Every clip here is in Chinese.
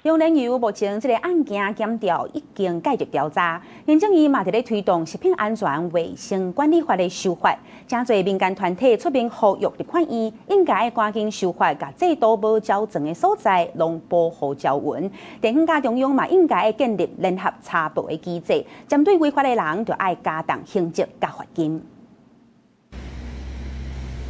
中聯油目前這個案件檢調已經介入調查，行政院嘛在咧推動食品安全衛生管理法的修法，真濟民間團體出面呼籲立法院應該趕緊修法，把制度無照證的所在攏保護條文。地方甲中央嘛應該建立聯合查報的機制，針對違法的人就要加重刑責甲罰金。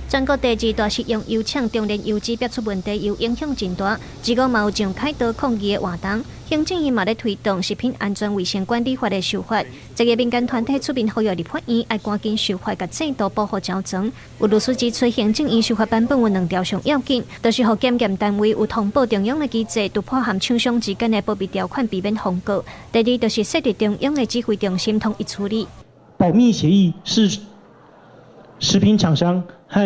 全國第二大食用油廠中聯油指標出問題，又影響真大，之後嘛有上開刀抗議的活動。行政院嘛咧推動食品安全衛生管理法的修法，這個民間團體出面呼籲立法院要趕緊修法，甲制度保護條證。有律師指出，行政院修法版本有兩條上要緊，就是讓檢驗單位有通報中央的機制，突破和廠商之間的保密條款，避免風波。第二就是設立中央的指揮中心，統一處理。保密協議是食品廠商和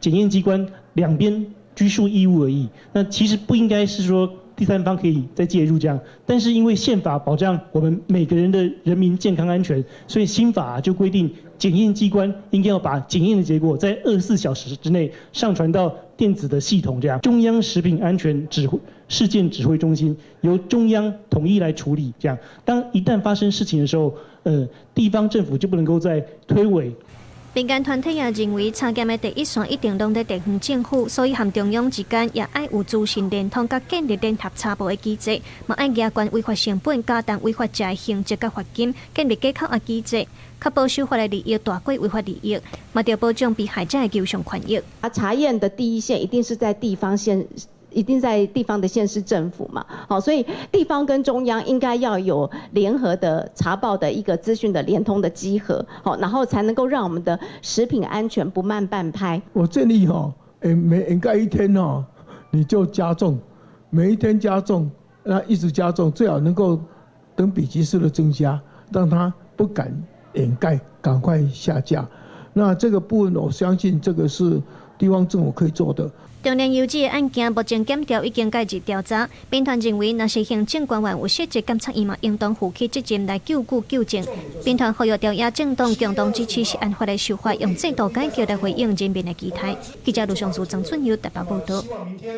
檢驗機關兩邊拘束義務而已。那其實不應該是說第三方可以再介入這樣。但是因為憲法保障我們每個人的人民健康安全，所以新法就規定檢驗機關應該要把檢驗的結果在24小時之內上傳到電子的系統，這樣中央食品安全事件指揮中心由中央統一來處理。這樣，當一旦發生事情的時候，地方政府就不能夠再推諉。民間團體也認為，查驗的第一線一定攏在地方政府，所以和中央之間也要有資訊聯通，甲建立聯合查報的機制，嘛要壓關違法成本，加重違法者的刑責甲罰金，建立假扣押機制，確保守法的利益大過違法利益，嘛要保障被害者的求償權益。查驗的第一線一定是在地方縣。一定在地方的縣市政府嘛，好，所以地方跟中央應該要有聯合的查報的一個資訊的聯通的稽核，好，然後才能夠讓我們的食品安全不慢半拍。我建議應該一天你就加重，每一天加重，那一直加重，最好能夠等比級數的增加，讓它不敢掩蓋，趕快下架。那這個部分我相信這個是地方政府可以做的。中聯油指的案件目前檢調已經介入調查，兵團認為，若是行政官員有失職監察，伊嘛應當負起責任來救護糾正。兵團呼籲朝野政黨共同支持食安法的修法，用制度改革來回應人民的期待。記者盧尚書、曾春佑台北報道。